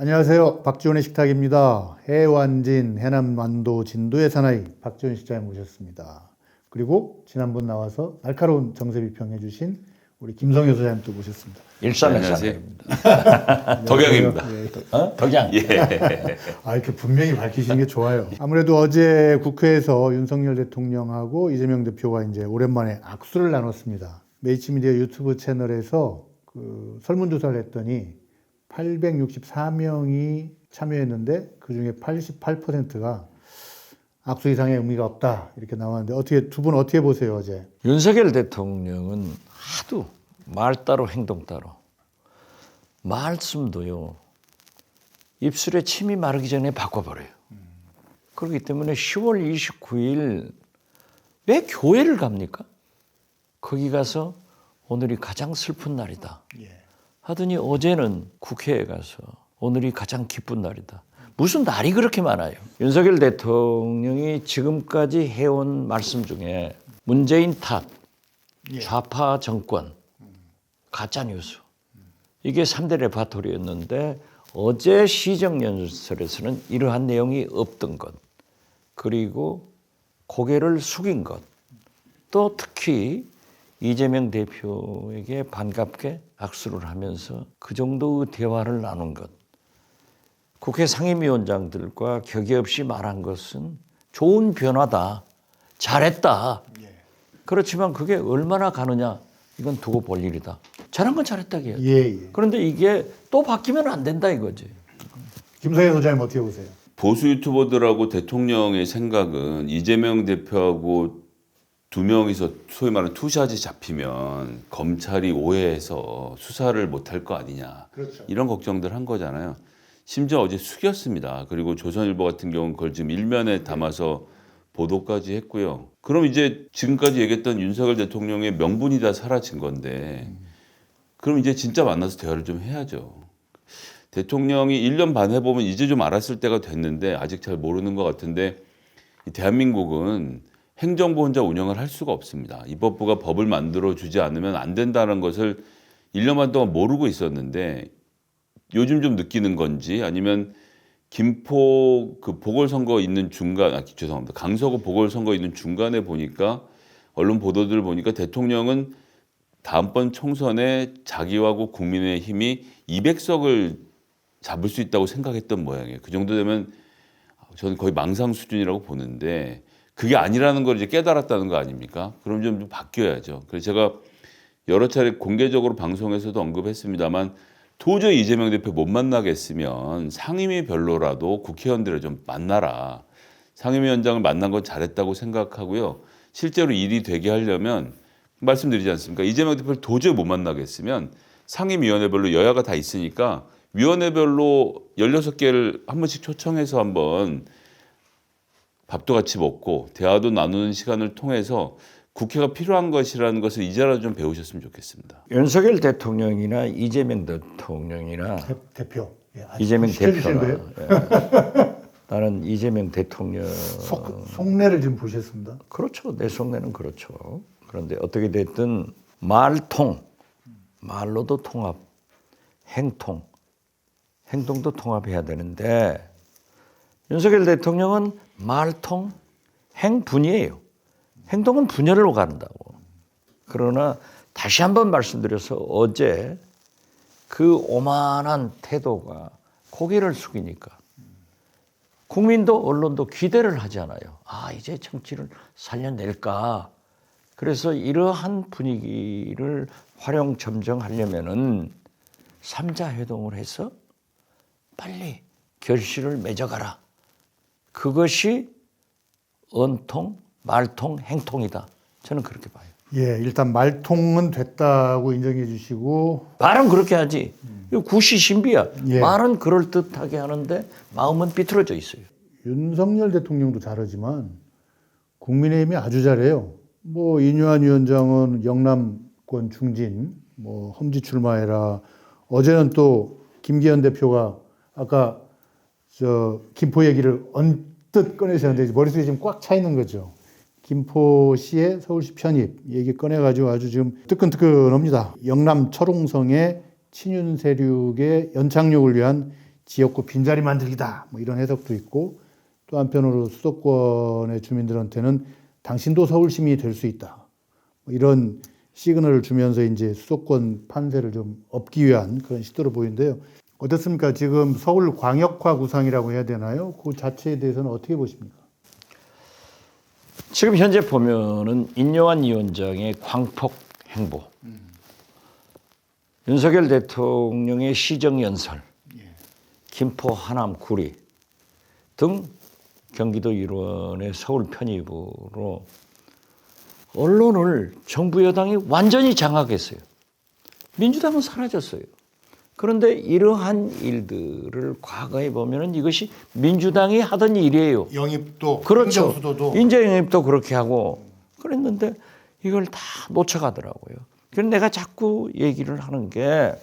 안녕하세요. 박지원의 식탁입니다. 해완진, 해남완도, 진도의 사나이 박지원 식장에 모셨습니다. 그리고 지난번 나와서 날카로운 정세 비평해 주신 우리 김성효 소장님 또 모셨습니다. 일산의 안녕하세요. 사나이입니다. 덕양입니다. 예. 덕양. 이렇게 분명히 밝히시는 게 좋아요. 아무래도 어제 국회에서 윤석열 대통령하고 이재명 대표가 이제 오랜만에 악수를 나눴습니다. 메이츠미디어 유튜브 채널에서 그 설문조사를 했더니 864명이 참여했는데 그중에 88%가 악수 이상의 의미가 없다 이렇게 나왔는데 어떻게 두 분 어떻게 보세요 어제? 윤석열 대통령은 하도 말 따로 행동 따로 말씀도요 입술에 침이 마르기 전에 바꿔버려요. 그렇기 때문에 10월 29일 왜 교회를 갑니까? 거기 가서 오늘이 가장 슬픈 날이다 하더니 어제는 국회에 가서 오늘이 가장 기쁜 날이다. 무슨 날이 그렇게 많아요? 윤석열 대통령이 지금까지 해온 말씀 중에 문재인 탓, 좌파 정권, 가짜뉴스 이게 3대 레파토리였는데 어제 시정연설에서는 이러한 내용이 없던 것 그리고 고개를 숙인 것 또 특히 이재명 대표에게 반갑게 악수를 하면서 그 정도의 대화를 나눈 것 국회 상임위원장들과 격이 없이 말한 것은 좋은 변화다. 잘했다. 그렇지만 그게 얼마나 가느냐 이건 두고 볼 일이다. 잘한 건 잘했다기요. 그런데 이게 또 바뀌면 안 된다 이거지. 김성효 소장님 어떻게 보세요? 보수 유튜버들하고 대통령의 생각은 이재명 대표하고 두 명이서 소위 말하는 투샷이 잡히면 검찰이 오해해서 수사를 못할 거 아니냐. 그렇죠. 이런 걱정들 한 거잖아요. 심지어 어제 숙였습니다. 그리고 조선일보 같은 경우는 그걸 지금 일면에 담아서 보도까지 했고요. 그럼 이제 지금까지 얘기했던 윤석열 대통령의 명분이 다 사라진 건데 그럼 이제 진짜 만나서 대화를 좀 해야죠. 대통령이 1년 반 해보면 이제 좀 알았을 때가 됐는데 아직 잘 모르는 것 같은데 대한민국은 행정부 혼자 운영을 할 수가 없습니다. 입법부가 법을 만들어 주지 않으면 안 된다는 것을 1년 반 동안 모르고 있었는데 요즘 좀 느끼는 건지 아니면 김포 그 보궐선거 있는 중간, 죄송합니다. 강서구 보궐선거 있는 중간에 보니까 언론 보도들 보니까 대통령은 다음번 총선에 자기와 국민의힘이 200석을 잡을 수 있다고 생각했던 모양이에요. 그 정도 되면 저는 거의 망상 수준이라고 보는데 그게 아니라는 걸 이제 깨달았다는 거 아닙니까? 그럼 좀 바뀌어야죠. 그래서 제가 여러 차례 공개적으로 방송에서도 언급했습니다만 도저히 이재명 대표 못 만나겠으면 상임위별로라도 국회의원들을 좀 만나라. 상임위원장을 만난 건 잘했다고 생각하고요. 실제로 일이 되게 하려면 말씀드리지 않습니까? 이재명 대표를 도저히 못 만나겠으면 상임위원회별로 여야가 다 있으니까 위원회별로 16개를 한 번씩 초청해서 한번 밥도 같이 먹고 대화도 나누는 시간을 통해서 국회가 필요한 것이라는 것을 이제라도 좀 배우셨으면 좋겠습니다. 윤석열 대통령이나 이재명 대통령이나 대표. 이재명 시켜주시는 대표나 나는 이재명 대통령 속내를 좀 보셨습니다. 그렇죠. 내 속내는 그렇죠. 그런데 어떻게 됐든 말통, 말로도 통합, 행통, 행동도 통합해야 되는데 윤석열 대통령은 말통, 행분이에요. 행동은 분열로 간다고. 그러나 다시 한번 말씀드려서 어제 그 오만한 태도가 고개를 숙이니까 국민도 언론도 기대를 하잖아요. 이제 정치를 살려낼까. 그래서 이러한 분위기를 활용점정하려면은 3자 회동을 해서 빨리 결실을 맺어가라. 그것이 언통, 말통, 행통이다. 저는 그렇게 봐요. 일단 말통은 됐다고 인정해 주시고 말은 그렇게 하지. 이거 구시신비야. 예. 말은 그럴듯하게 하는데 마음은 삐뚤어져 있어요. 윤석열 대통령도 잘하지만 국민의힘이 아주 잘해요. 뭐 이뇨한 위원장은 영남권 중진, 뭐 험지 출마해라. 어제는 또 김기현 대표가 아까 저 김포 얘기를 언뜻 꺼내셨는데 머릿속에 지금 꽉 차 있는 거죠. 김포시의 서울시 편입 얘기 꺼내가지고 아주 지금 뜨끈뜨끈합니다. 영남 철옹성의 친윤 세력의 연착륙을 위한 지역구 빈자리 만들기다 뭐 이런 해석도 있고 또 한편으로 수도권의 주민들한테는 당신도 서울 시민이 될 수 있다 뭐 이런 시그널을 주면서 이제 수도권 판세를 좀 업기 위한 그런 시도로 보이는데요. 어떻습니까? 지금 서울 광역화 구상이라고 해야 되나요? 그 자체에 대해서는 어떻게 보십니까? 지금 현재 보면은 인요한 위원장의 광폭 행보, 윤석열 대통령의 시정연설, 김포, 하남, 구리 등 경기도 일원의 서울 편입으로 언론을 정부 여당이 완전히 장악했어요. 민주당은 사라졌어요. 그런데 이러한 일들을 과거에 보면은 이것이 민주당이 하던 일이에요. 영입도, 그렇죠. 행정수도도. 인재 영입도 그렇게 하고 그랬는데 이걸 다 놓쳐가더라고요. 그래서 내가 자꾸 얘기를 하는 게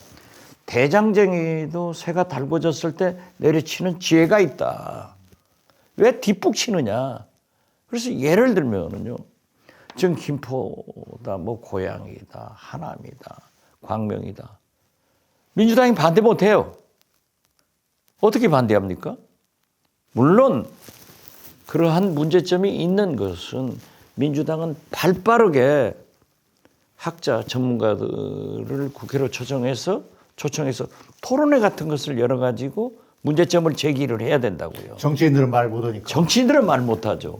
대장쟁이도 새가 달궈졌을 때 내려치는 지혜가 있다. 왜 뒷북 치느냐. 그래서 예를 들면은요. 지금 김포다, 뭐 고양이다, 하남이다, 광명이다. 민주당이 반대 못해요. 어떻게 반대합니까? 물론 그러한 문제점이 있는 것은 민주당은 발빠르게 학자 전문가들을 국회로 초청해서 토론회 같은 것을 열어가지고 문제점을 제기를 해야 된다고요. 정치인들은 말 못하니까. 정치인들은 말 못하죠.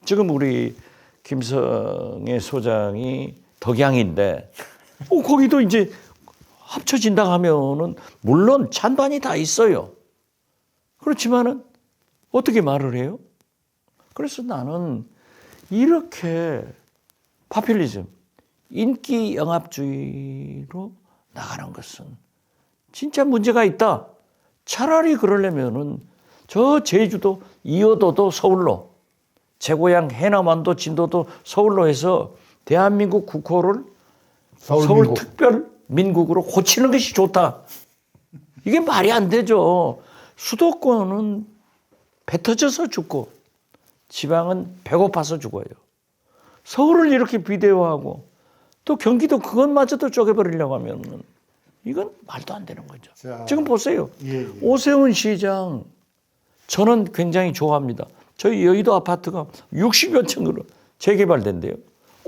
지금 우리 김성애 소장이 덕양인데 거기도 이제 합쳐진다 하면은 물론 찬반이 다 있어요. 그렇지만은 어떻게 말을 해요? 그래서 나는 이렇게 파퓰리즘, 인기 영합주의로 나가는 것은 진짜 문제가 있다. 차라리 그러려면은 저 제주도 이어도도 서울로, 제 고향 해남완도 진도도 서울로 해서 대한민국 국호를 서울 특별 민국으로 고치는 것이 좋다. 이게 말이 안 되죠. 수도권은 배 터져서 죽고 지방은 배고파서 죽어요. 서울을 이렇게 비대화하고 또 경기도 그것마저도 쪼개버리려고 하면 이건 말도 안 되는 거죠. 자, 지금 보세요. 예. 오세훈 시장 저는 굉장히 좋아합니다. 저희 여의도 아파트가 60여 층으로 재개발된대요.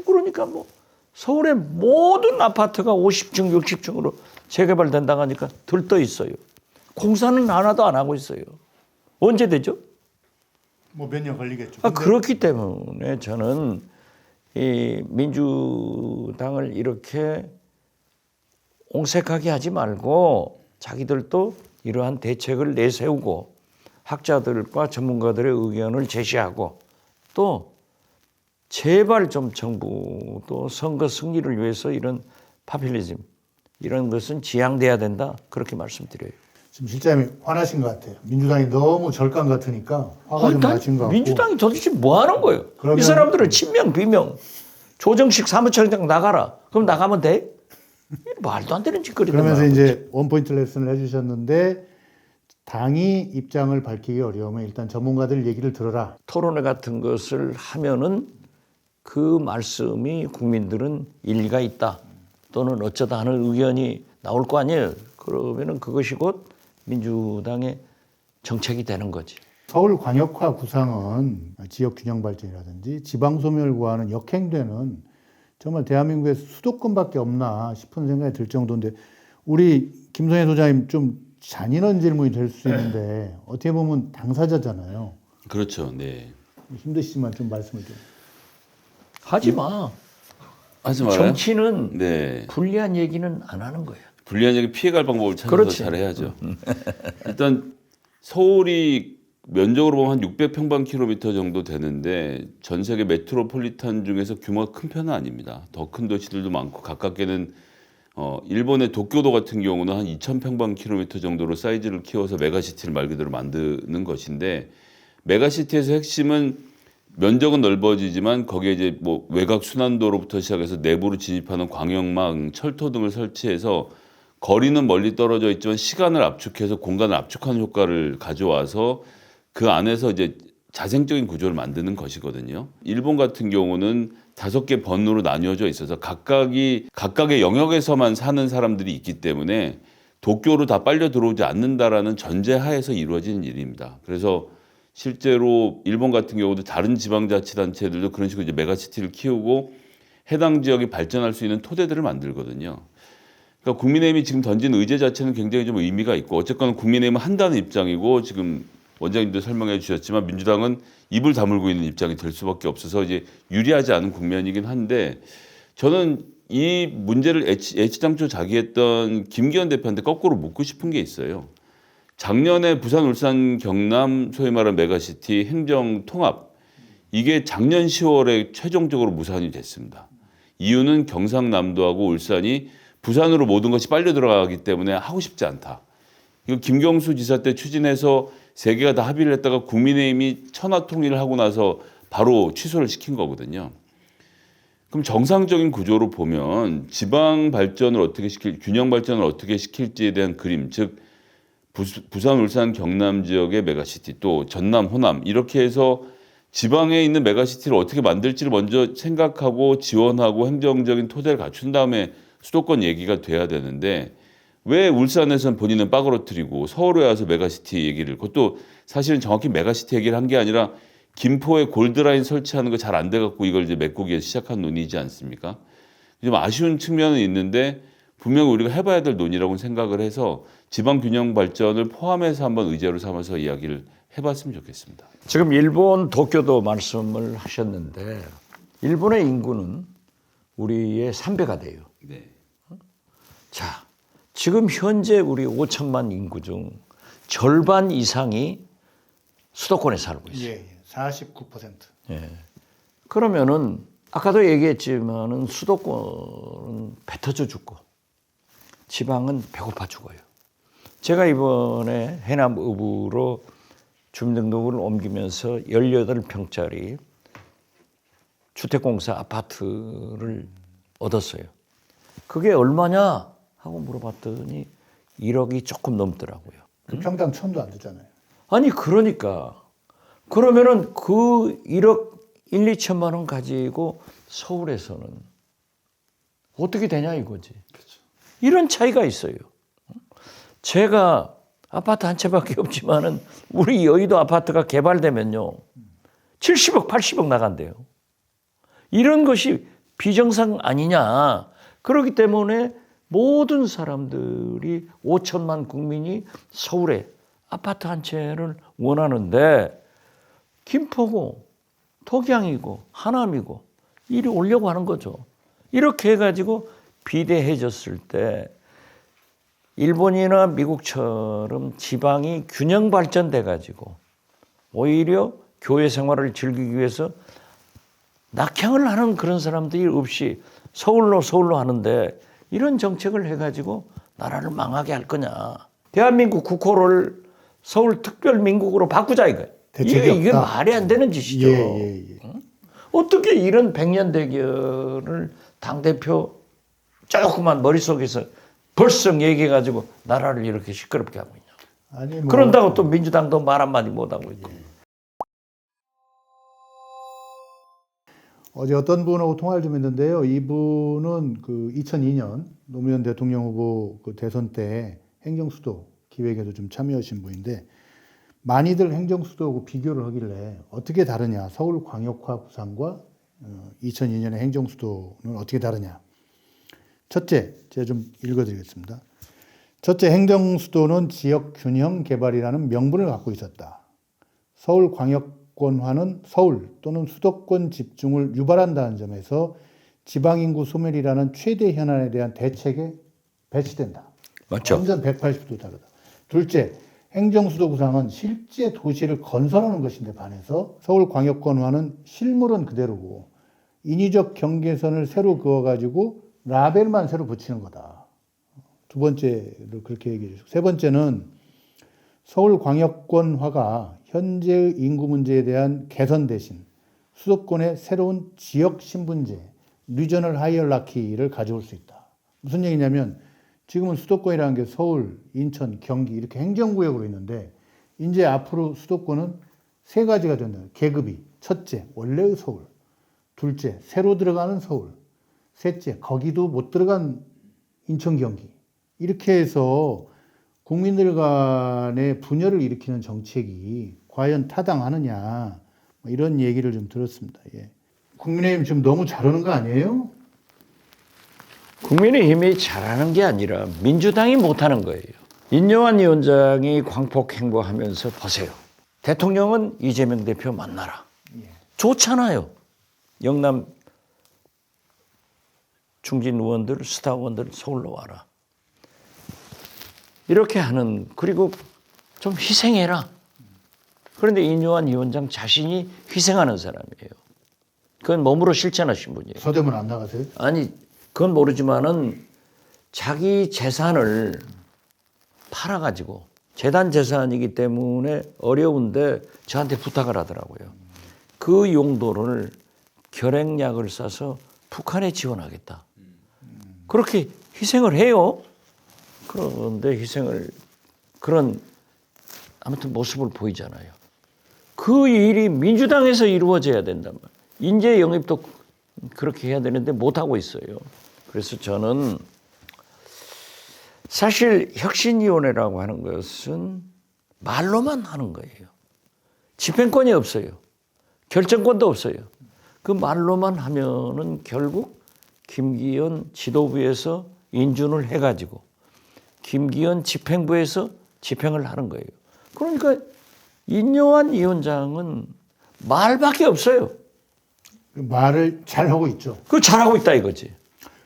그러니까 뭐 서울의 모든 아파트가 50층, 60층으로 재개발된다고 하니까 들떠 있어요. 공사는 하나도 안 하고 있어요. 언제 되죠? 뭐 몇 년 걸리겠죠. 그렇기 때문에 저는 이 민주당을 이렇게 옹색하게 하지 말고 자기들도 이러한 대책을 내세우고 학자들과 전문가들의 의견을 제시하고 또 제발 좀 정부도 선거 승리를 위해서 이런 파퓰리즘 이런 것은 지양돼야 된다 그렇게 말씀드려요. 지금 실장님이 화나신 것 같아요. 민주당이 너무 절간 같으니까 화가 좀 나신 것 같고. 민주당이 도대체 뭐 하는 거예요? 그러면- 이 사람들은 친명 비명 조정식 사무총장 나가라. 그럼 나가면 돼? 말도 안 되는 짓거리들. 그러면서 이제 원포인트 레슨을 해주셨는데 당이 입장을 밝히기 어려우면 일단 전문가들 얘기를 들어라. 토론회 같은 것을 하면은 그 말씀이 국민들은 일리가 있다 또는 어쩌다 하는 의견이 나올 거 아니에요. 그러면은 그것이 곧 민주당의 정책이 되는 거지. 서울 광역화 구상은 지역 균형 발전이라든지 지방 소멸 구하는 역행되는 정말 대한민국의 수도권밖에 없나 싶은 생각이 들 정도인데 우리 김성애 소장님 좀 잔인한 질문이 될 수 있는데 어떻게 보면 당사자잖아요. 그렇죠. 네. 힘드시지만 좀 말씀을 좀. 하지 마. 하지 말아요. 정치는 네. 불리한 얘기는 안 하는 거예요. 불리한 얘기 피해갈 방법을 찾아서 그렇지. 잘해야죠. 일단 서울이 면적으로 보면 한 600평방킬로미터 정도 되는데 전 세계 메트로폴리탄 중에서 규모가 큰 편은 아닙니다. 더 큰 도시들도 많고 가깝게는 일본의 도쿄도 같은 경우는 한 2000평방킬로미터 정도로 사이즈를 키워서 메가시티를 말 그대로 만드는 것인데 메가시티에서 핵심은 면적은 넓어지지만 거기에 이제 뭐 외곽 순환도로부터 시작해서 내부로 진입하는 광역망, 철도 등을 설치해서 거리는 멀리 떨어져 있지만 시간을 압축해서 공간을 압축하는 효과를 가져와서 그 안에서 이제 자생적인 구조를 만드는 것이거든요. 일본 같은 경우는 5개 번으로 나뉘어져 있어서 각각의 영역에서만 사는 사람들이 있기 때문에 도쿄로 다 빨려 들어오지 않는다라는 전제하에서 이루어지는 일입니다. 그래서 실제로 일본 같은 경우도 다른 지방자치단체들도 그런 식으로 이제 메가시티를 키우고 해당 지역이 발전할 수 있는 토대들을 만들거든요. 그러니까 국민의힘이 지금 던진 의제 자체는 굉장히 좀 의미가 있고 어쨌거나 국민의힘은 한다는 입장이고 지금 원장님도 설명해 주셨지만 민주당은 입을 다물고 있는 입장이 될 수밖에 없어서 이제 유리하지 않은 국면이긴 한데 저는 이 문제를 애치당초 자기했던 김기현 대표한테 거꾸로 묻고 싶은 게 있어요. 작년에 부산, 울산, 경남 소위 말하는 메가시티 행정 통합 이게 작년 10월에 최종적으로 무산이 됐습니다. 이유는 경상남도하고 울산이 부산으로 모든 것이 빨려 들어가기 때문에 하고 싶지 않다. 이거 김경수 지사 때 추진해서 세 개가 다 합의를 했다가 국민의힘이 천하 통일을 하고 나서 바로 취소를 시킨 거거든요. 그럼 정상적인 구조로 보면 지방 발전을 어떻게 균형 발전을 어떻게 시킬지에 대한 그림, 즉 부산, 울산, 경남 지역의 메가시티 또 전남, 호남 이렇게 해서 지방에 있는 메가시티를 어떻게 만들지를 먼저 생각하고 지원하고 행정적인 토대를 갖춘 다음에 수도권 얘기가 돼야 되는데 왜 울산에서는 본인은 빠그러뜨리고 서울에 와서 메가시티 얘기를 그것도 사실은 정확히 메가시티 얘기를 한 게 아니라 김포에 골드라인 설치하는 거 잘 안 돼갖고 이걸 이제 메꾸기 위해서 시작한 논의지 않습니까? 좀 아쉬운 측면은 있는데 분명히 우리가 해봐야 될 논의라고 생각을 해서 지방 균형 발전을 포함해서 한번 의제로 삼아서 이야기를 해봤으면 좋겠습니다. 지금 일본 도쿄도 말씀을 하셨는데 일본의 인구는 우리의 3배가 돼요. 네. 자, 지금 현재 우리 5천만 인구 중 절반 이상이 수도권에 살고 있어요. 예, 49%. 예. 그러면은 아까도 얘기했지만은 수도권은 배 터져 죽고 지방은 배고파 죽어요. 제가 이번에 해남 의부로 주민등록을 옮기면서 18평짜리 주택공사 아파트를 얻었어요. 그게 얼마냐 하고 물어봤더니 1억이 조금 넘더라고요. 그 평당 1,000도 안 되잖아요. 아니 그러니까 그러면은 그 1억 1, 2천만 원 가지고 서울에서는 어떻게 되냐 이거지. 그렇죠. 이런 차이가 있어요. 제가 아파트 한 채밖에 없지만은 우리 여의도 아파트가 개발되면요 70억, 80억 나간대요. 이런 것이 비정상 아니냐. 그렇기 때문에 모든 사람들이 5천만 국민이 서울에 아파트 한 채를 원하는데 김포고 덕양이고 하남이고 이리 오려고 하는 거죠. 이렇게 해가지고 비대해졌을 때 일본이나 미국처럼 지방이 균형 발전돼가지고 오히려 교회 생활을 즐기기 위해서 낙향을 하는 그런 사람들이 없이 서울로 하는데 이런 정책을 해가지고 나라를 망하게 할 거냐. 대한민국 국호를 서울특별민국으로 바꾸자 이거예요. 이게 말이 안 되는 짓이죠. 예. 어떻게 이런 백년 대결을 당대표 조그만 머릿속에서 벌써 얘기해가지고 나라를 이렇게 시끄럽게 하고 있냐. 아니, 뭐, 그런다고 또 민주당도 말 한마디 못하고 있고. 어제 어떤 분하고 통화를 좀 했는데요. 이분은 그 2002년 노무현 대통령 후보 그 대선 때 행정수도 기획에도 좀 참여하신 분인데 많이들 행정수도하고 비교를 하길래 어떻게 다르냐. 서울광역화 구상과 2002년의 행정수도는 어떻게 다르냐. 첫째, 제가 좀 읽어드리겠습니다. 첫째, 행정수도는 지역균형 개발이라는 명분을 갖고 있었다. 서울광역권화는 서울 또는 수도권 집중을 유발한다는 점에서 지방인구 소멸이라는 최대 현안에 대한 대책에 배치된다. 맞죠? 완전 180도 다르다. 둘째, 행정수도 구상은 실제 도시를 건설하는 것인데 반해서 서울광역권화는 실물은 그대로고 인위적 경계선을 새로 그어가지고 라벨만 새로 붙이는 거다. 두 번째를 그렇게 얘기해 주시고 세 번째는 서울광역권화가 현재의 인구 문제에 대한 개선 대신 수도권의 새로운 지역 신분제, 리저널 하이어라키를 가져올 수 있다. 무슨 얘기냐면 지금은 수도권이라는 게 서울, 인천, 경기 이렇게 행정구역으로 있는데 이제 앞으로 수도권은 세 가지가 된다. 계급이 첫째, 원래의 서울. 둘째, 새로 들어가는 서울. 셋째, 거기도 못 들어간 인천, 경기. 이렇게 해서 국민들 간의 분열을 일으키는 정책이 과연 타당하느냐 뭐 이런 얘기를 좀 들었습니다. 예. 국민의힘 지금 너무 잘하는 거 아니에요? 국민의힘이 잘하는 게 아니라 민주당이 못하는 거예요. 인요한 위원장이 광폭 행보하면서 보세요. 대통령은 이재명 대표 만나라. 좋잖아요. 영남 중진 의원들, 스타 의원들 서울로 와라. 이렇게 하는, 그리고 좀 희생해라. 그런데 인요한 위원장 자신이 희생하는 사람이에요. 그건 몸으로 실천하신 분이에요. 서대문 안 나가세요? 아니, 그건 모르지만은 자기 재산을 팔아가지고 재단 재산이기 때문에 어려운데 저한테 부탁을 하더라고요. 그 용도를 결핵약을 싸서 북한에 지원하겠다. 그렇게 희생을 해요. 그런데 희생을 그런 아무튼 모습을 보이잖아요. 그 일이 민주당에서 이루어져야 된단 말이에요. 인재 영입도 그렇게 해야 되는데 못하고 있어요. 그래서 저는 사실 혁신위원회라고 하는 것은 말로만 하는 거예요. 집행권이 없어요. 결정권도 없어요. 그 말로만 하면은 결국 김기현 지도부에서 인준을 해가지고 김기현 집행부에서 집행을 하는 거예요. 그러니까 인요한 위원장은 말밖에 없어요. 말을 잘 하고 있죠. 그걸 잘하고 있다 이거지.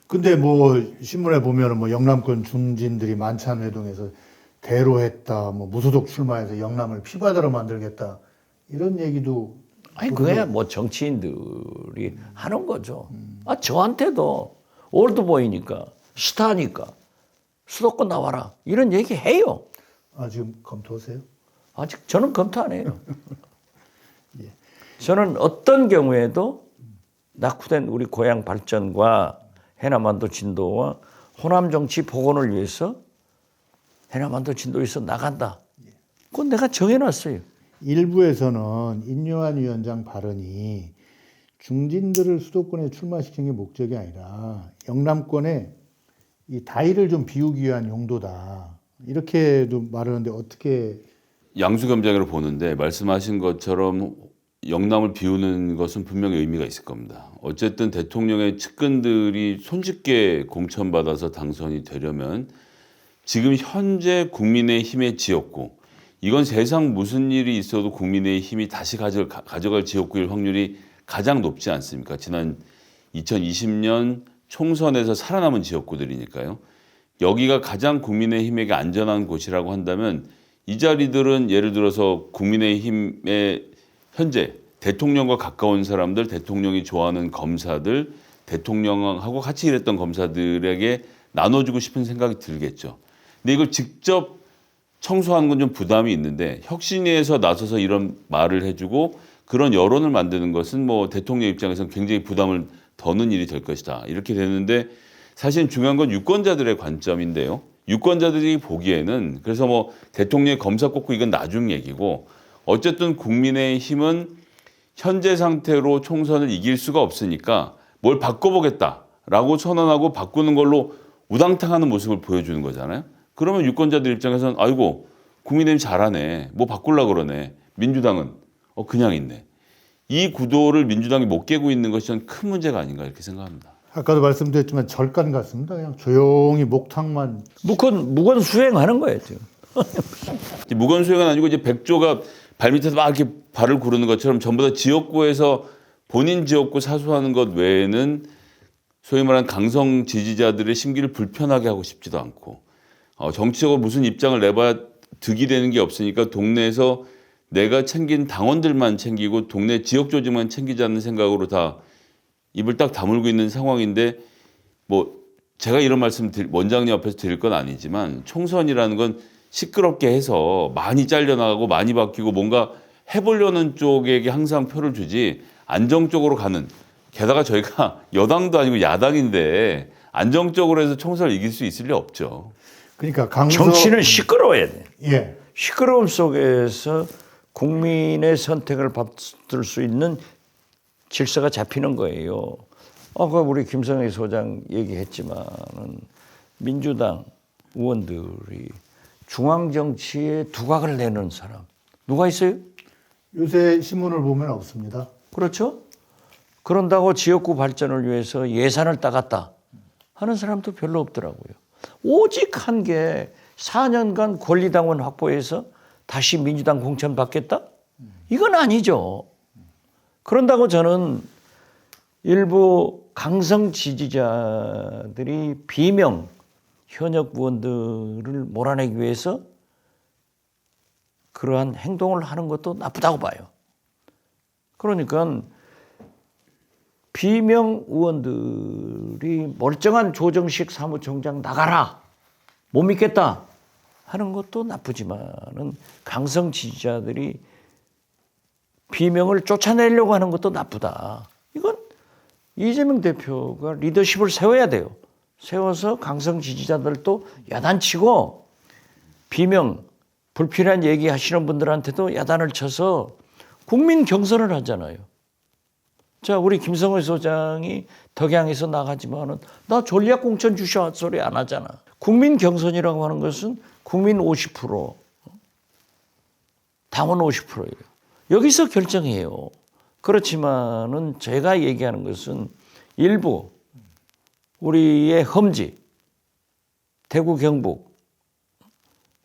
근데 뭐 신문에 보면은 뭐 영남권 중진들이 만찬회동에서 대로했다, 뭐 무소속 출마해서 영남을 피바다로 만들겠다 이런 얘기도. 아니 그거야 뭐 정치인들이 하는 거죠. 아 저한테도 올드보이니까 스타니까 수도권 나와라 이런 얘기 해요. 아 지금 검토하세요? 아직 저는 검토 안 해요. 저는 어떤 경우에도 낙후된 우리 고향 발전과 해남반도 진도와 호남 정치 복원을 위해서 해남반도 진도에서 나간다. 그건 내가 정해놨어요. 일부에서는 인요한 위원장 발언이 중진들을 수도권에 출마시키는 게 목적이 아니라 영남권에 이 다이를 좀 비우기 위한 용도다. 이렇게도 말하는데 어떻게. 양수겸장으로 보는데 말씀하신 것처럼 영남을 비우는 것은 분명히 의미가 있을 겁니다. 어쨌든 대통령의 측근들이 손쉽게 공천받아서 당선이 되려면 지금 현재 국민의힘의 지역구, 이건 세상 무슨 일이 있어도 국민의힘이 다시 가져갈 지역구일 확률이 가장 높지 않습니까? 지난 2020년 총선에서 살아남은 지역구들이니까요. 여기가 가장 국민의힘에게 안전한 곳이라고 한다면 이 자리들은 예를 들어서 국민의힘의 현재 대통령과 가까운 사람들, 대통령이 좋아하는 검사들, 대통령하고 같이 일했던 검사들에게 나눠주고 싶은 생각이 들겠죠. 근데 이걸 직접 청소하는 건 좀 부담이 있는데 혁신위에서 나서서 이런 말을 해주고 그런 여론을 만드는 것은 뭐 대통령 입장에서는 굉장히 부담을 더는 일이 될 것이다. 이렇게 되는데 사실 중요한 건 유권자들의 관점인데요. 유권자들이 보기에는 그래서 뭐 대통령의 검사 꼽고 이건 나중 얘기고 어쨌든 국민의힘은 현재 상태로 총선을 이길 수가 없으니까 뭘 바꿔보겠다라고 선언하고 바꾸는 걸로 우당탕하는 모습을 보여주는 거잖아요. 그러면 유권자들 입장에서는 아이고 국민의힘 잘하네. 뭐 바꾸려고 그러네. 민주당은 그냥 있네. 이 구도를 민주당이 못 깨고 있는 것이 전 큰 문제가 아닌가 이렇게 생각합니다. 아까도 말씀드렸지만 절간 같습니다. 그냥 조용히 목탕만. 무건 수행하는 거예요 지금. 무건 수행은 아니고 이제 백조가 발밑에서 막 이렇게 발을 구르는 것처럼 전부 다 지역구에서 본인 지역구 사수하는 것 외에는 소위 말하는 강성 지지자들의 심기를 불편하게 하고 싶지도 않고 정치적으로 무슨 입장을 내봐야 득이 되는 게 없으니까 동네에서 내가 챙긴 당원들만 챙기고 동네 지역 조직만 챙기자는 생각으로 다 입을 딱 다물고 있는 상황인데 뭐 제가 이런 말씀 원장님 앞에서 드릴 건 아니지만 총선이라는 건 시끄럽게 해서 많이 잘려나가고 많이 바뀌고 뭔가 해보려는 쪽에게 항상 표를 주지 안정적으로 가는, 게다가 저희가 여당도 아니고 야당인데 안정적으로 해서 총선을 이길 수 있을 리 없죠. 그러니까 정치는 시끄러워야 돼. 예. 시끄러움 속에서 국민의 선택을 받을 수 있는 질서가 잡히는 거예요. 아까 우리 김성애 소장 얘기했지만은 민주당 의원들이 중앙 정치에 두각을 내는 사람 누가 있어요? 요새 신문을 보면 없습니다. 그렇죠? 그런다고 지역구 발전을 위해서 예산을 따갔다 하는 사람도 별로 없더라고요. 오직 한 게 4년간 권리당원 확보해서 다시 민주당 공천 받겠다? 이건 아니죠. 그런다고 저는 일부 강성 지지자들이 비명 현역 의원들을 몰아내기 위해서 그러한 행동을 하는 것도 나쁘다고 봐요. 그러니까 비명 의원들이 멀쩡한 조정식 사무총장 나가라 못 믿겠다 하는 것도 나쁘지만은 강성 지지자들이 비명을 쫓아내려고 하는 것도 나쁘다. 이건 이재명 대표가 리더십을 세워야 돼요. 세워서 강성 지지자들도 야단치고 비명 불필요한 얘기 하시는 분들한테도 야단을 쳐서 국민 경선을 하잖아요. 자, 우리 김성회 소장이 덕양에서 나가지만은 나 전략 공천 주셔 소리 안 하잖아. 국민 경선이라고 하는 것은 국민 50%, 당원 50%예요. 여기서 결정해요. 그렇지만은 제가 얘기하는 것은 일부 우리의 험지, 대구, 경북,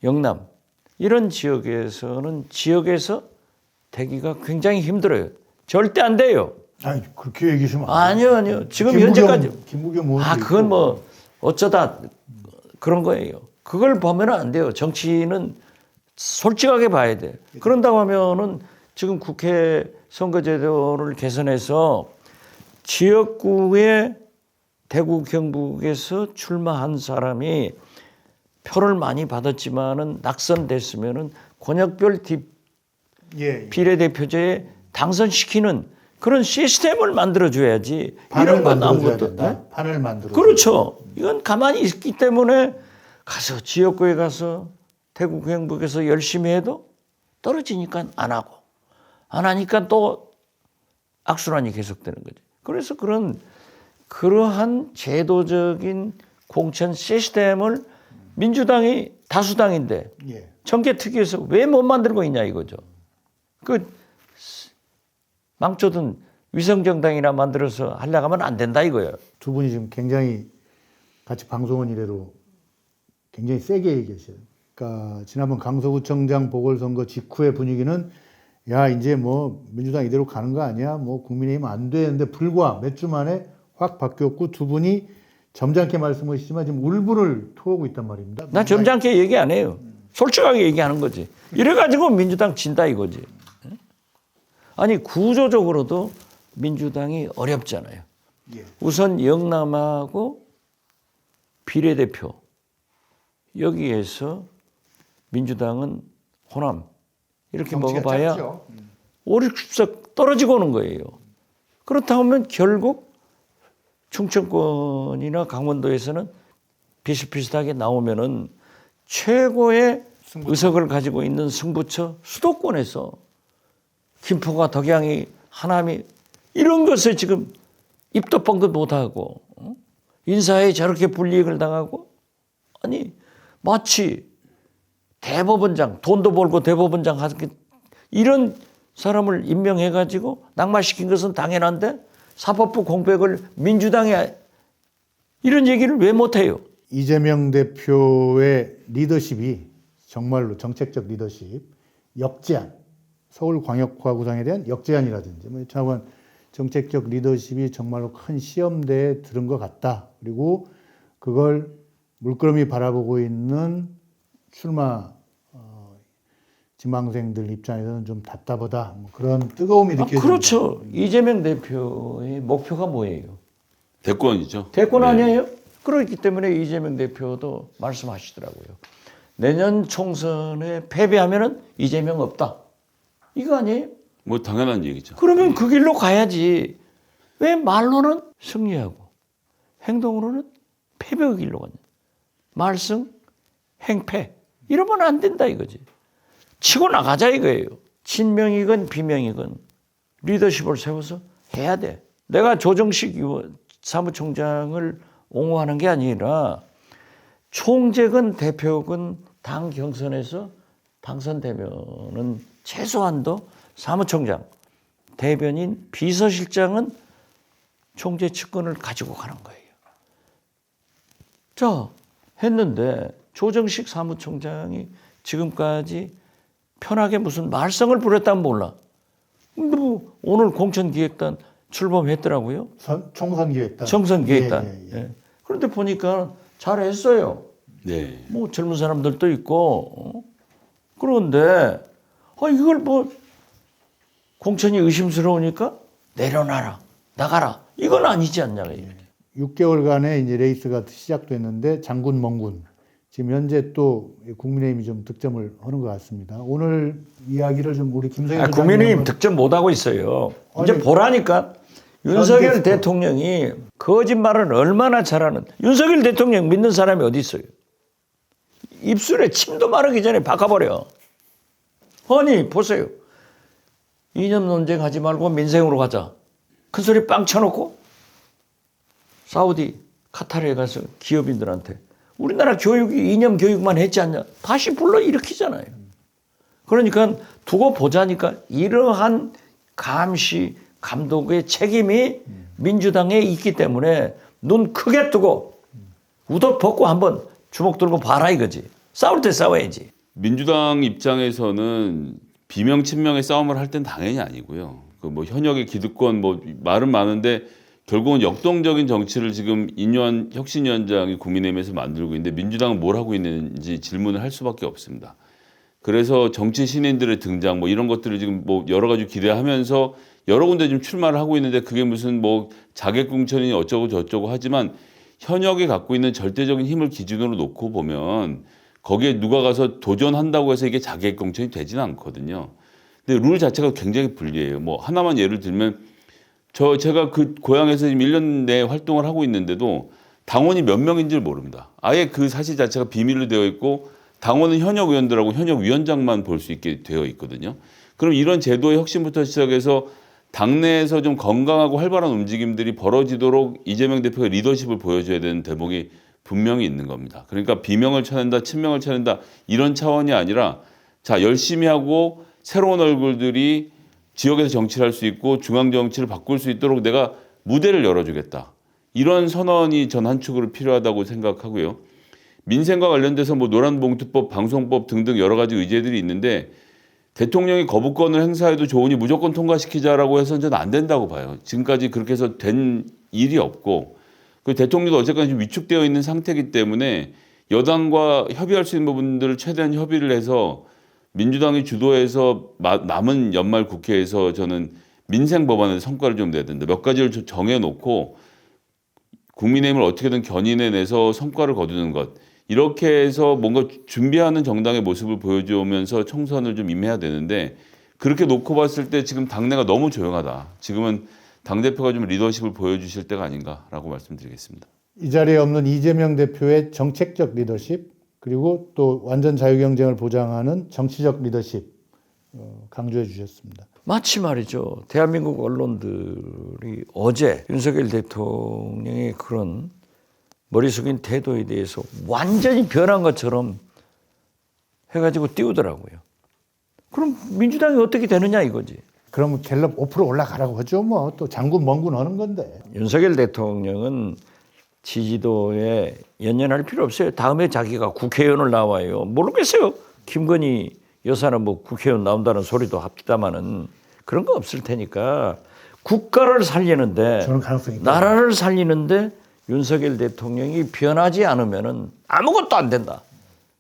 영남 이런 지역에서는 지역에서 되기가 굉장히 힘들어요. 절대 안 돼요. 아니 그렇게 얘기하시면 안 아니요, 아니요. 지금 현재까지 김부겸 의원도 그건 있고. 뭐 어쩌다 그런 거예요. 그걸 보면 안 돼요. 정치는 솔직하게 봐야 돼. 그런다고 하면은 지금 국회 선거제도를 개선해서 지역구에 대구 경북에서 출마한 사람이 표를 많이 받았지만은 낙선됐으면은 권역별 예. 비례대표제에 당선시키는 그런 시스템을 만들어줘야지. 판을 이런 건 만들어줘야 아무것도. 된다. 네? 판을 만들어. 그렇죠. 이건 가만히 있기 때문에 가서 지역구에 가서 대구 경북에서 열심히 해도 떨어지니까 안 하고 안 하니까 또 악순환이 계속되는 거죠. 그래서 그러한 제도적인 공천 시스템을 민주당이 다수당인데 예. 정계특위에서 왜 못 만들고 있냐 이거죠. 그 망쳐둔 위성정당이나 만들어서 하려고 하면 안 된다 이거예요. 두 분이 지금 굉장히 같이 방송원 이래로 굉장히 세게 얘기하셔요. 그러니까 지난번 강서구청장 보궐선거 직후의 분위기는 야 이제 뭐 민주당 이대로 가는 거 아니야? 뭐 국민의힘 안 되는데 불과 몇 주 만에 확 바뀌었고 두 분이 점잖게 말씀하시지만 지금 울분을 토하고 있단 말입니다. 나 점잖게 얘기 안 해요. 솔직하게 얘기하는 거지. 이래가지고 민주당 진다 이거지. 아니 구조적으로도 민주당이 어렵잖아요. 예. 우선 영남하고 비례대표 여기에서 민주당은 호남 이렇게 먹어봐야 5, 60석 떨어지고 오는 거예요. 그렇다면 결국 충청권이나 강원도에서는 비슷비슷하게 나오면은 최고의 의석을 가지고 있는 승부처 수도권에서 김포가 덕양이 하남이 이런 것을 지금 입도 뻥긋 못하고 인사에 저렇게 불이익을 당하고 아니 마치 대법원장 돈도 벌고 대법원장 하는 이런 사람을 임명해가지고 낙마시킨 것은 당연한데 사법부 공백을 민주당에 이런 얘기를 왜 못해요? 이재명 대표의 리더십이 정말로 정책적 리더십, 역제안, 서울광역화 구상에 대한 역제안이라든지 뭐 차관 정책적 리더십이 정말로 큰 시험대에 들은 것 같다. 그리고 그걸 물끄러미 바라보고 있는 출마 지망생들 입장에서는 좀 답답하다. 뭐 그런 뜨거움이 느껴집니다. 그렇죠. 이재명 대표의 목표가 뭐예요? 대권이죠. 대권 네. 아니에요? 그렇기 때문에 이재명 대표도 말씀하시더라고요. 내년 총선에 패배하면은 이재명 없다. 이거 아니에요? 뭐 당연한 얘기죠. 그러면 그 길로 가야지. 왜 말로는 승리하고 행동으로는 패배의 길로 가냐. 말승, 행패. 이러면 안 된다 이거지. 치고 나가자 이거예요. 친명이건 비명이건 리더십을 세워서 해야 돼. 내가 조정식 사무총장을 옹호하는 게 아니라 총재건 대표건 당 경선에서 당선되면은 최소한도 사무총장, 대변인, 비서실장은 총재 측근을 가지고 가는 거예요. 자, 했는데 조정식 사무총장이 지금까지 편하게 무슨 말썽을 부렸다면 몰라. 근데 뭐 오늘 공천기획단 출범했더라고요. 총선기획단. 총선기획단. 예. 그런데 보니까 잘했어요. 네. 뭐 젊은 사람들도 있고. 그런데 이걸 뭐 공천이 의심스러우니까 내려놔라, 나가라. 이건 아니지 않냐. 6개월간의 이제 레이스가 시작됐는데 장군, 멍군. 지금 현재 또 국민의힘이 좀 득점을 하는 것 같습니다. 오늘 이야기를 좀 우리 김성현 국민의힘 득점 못 하고 있어요. 이제 보라니까 윤석열 대통령이 거짓말을 얼마나 잘하는. 윤석열 대통령 믿는 사람이 어디 있어요? 입술에 침도 마르기 전에 바꿔버려. 아니 보세요. 이념 논쟁하지 말고 민생으로 가자. 큰 소리 빵 쳐놓고 사우디, 카타르에 가서 기업인들한테 우리나라 교육이 이념 교육만 했지 않냐. 다시 불러 일으키잖아요. 그러니까 두고 보자니까 이러한 감시, 감독의 책임이 민주당에 있기 때문에 눈 크게 뜨고 우도 벗고 한번 주먹 들고 봐라 이거지. 싸울 때 싸워야지. 민주당 입장에서는 비명 친명의 싸움을 할 땐 당연히 아니고요. 그 뭐 현역의 기득권 뭐 말은 많은데 결국은 역동적인 정치를 지금 인요한 혁신위원장이 국민의힘에서 만들고 있는데 민주당은 뭘 하고 있는지 질문을 할 수밖에 없습니다. 그래서 정치 신인들의 등장 뭐 이런 것들을 지금 뭐 여러 가지 기대하면서 여러 군데 지금 출마를 하고 있는데 그게 무슨 뭐 자객공천이니 어쩌고 저쩌고 하지만 현역이 갖고 있는 절대적인 힘을 기준으로 놓고 보면 거기에 누가 가서 도전한다고 해서 이게 자객공천이 되지는 않거든요. 근데 룰 자체가 굉장히 불리해요. 뭐 하나만 예를 들면 제가 그 고향에서 지금 1년 내에 활동을 하고 있는데도 당원이 몇 명인지를 모릅니다. 아예 그 사실 자체가 비밀로 되어 있고 당원은 현역 의원들하고 현역 위원장만 볼 수 있게 되어 있거든요. 그럼 이런 제도의 혁신부터 시작해서 당내에서 좀 건강하고 활발한 움직임들이 벌어지도록 이재명 대표가 리더십을 보여줘야 되는 대목이 분명히 있는 겁니다. 그러니까 비명을 쳐낸다, 친명을 쳐낸다 이런 차원이 아니라 자 열심히 하고 새로운 얼굴들이 지역에서 정치를 할 수 있고 중앙 정치를 바꿀 수 있도록 내가 무대를 열어주겠다. 이런 선언이 전 한 축으로 필요하다고 생각하고요. 민생과 관련돼서 뭐 노란봉투법, 방송법 등등 여러 가지 의제들이 있는데 대통령이 거부권을 행사해도 좋으니 무조건 통과시키자라고 해서는 저는 안 된다고 봐요. 지금까지 그렇게 해서 된 일이 없고 그 대통령도 어쨌거나 좀 위축되어 있는 상태이기 때문에 여당과 협의할 수 있는 부분들을 최대한 협의를 해서 민주당이 주도해서 남은 연말 국회에서 저는 민생 법안에 성과를 좀 내야 된다. 몇 가지를 정해놓고 국민의힘을 어떻게든 견인해내서 성과를 거두는 것. 이렇게 해서 뭔가 준비하는 정당의 모습을 보여주면서 총선을 좀 임해야 되는데 그렇게 놓고 봤을 때 지금 당내가 너무 조용하다. 지금은 당대표가 좀 리더십을 보여주실 때가 아닌가라고 말씀드리겠습니다. 이 자리에 없는 이재명 대표의 정책적 리더십 그리고 또 완전 자유경쟁을 보장하는 정치적 리더십 강조해 주셨습니다. 마치 말이죠. 대한민국 언론들이 어제 윤석열 대통령의 그런 머리 숙인 태도에 대해서 완전히 변한 것처럼 해가지고 띄우더라고요. 그럼 민주당이 어떻게 되느냐 이거지. 그러면 갤럽 5% 올라가라고 하죠. 뭐 또 장군 멍군 하는 건데. 윤석열 대통령은 지지도에 연연할 필요 없어요. 다음에 자기가 국회의원을 나와요. 모르겠어요. 김건희 여사는 뭐 국회의원 나온다는 소리도 합디다마는 그런 거 없을 테니까 국가를 살리는데 저는 가능성이 있다. 나라를 살리는데 윤석열 대통령이 변하지 않으면은 아무것도 안 된다.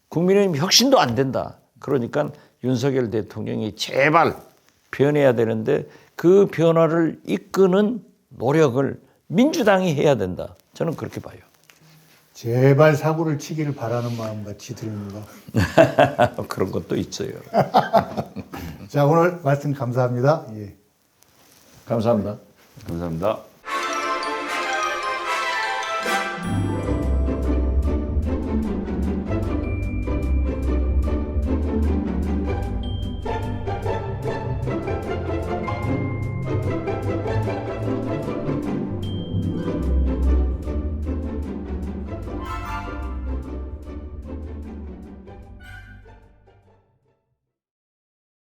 국민의힘 혁신도 안 된다. 그러니까 윤석열 대통령이 제발 변해야 되는데 그 변화를 이끄는 노력을 민주당이 해야 된다. 저는 그렇게 봐요. 제발 사고를 치기를 바라는 마음같이 들립니다. 그런 것도 있어요. 자, 오늘 말씀 감사합니다. 예. 감사합니다. 감사합니다.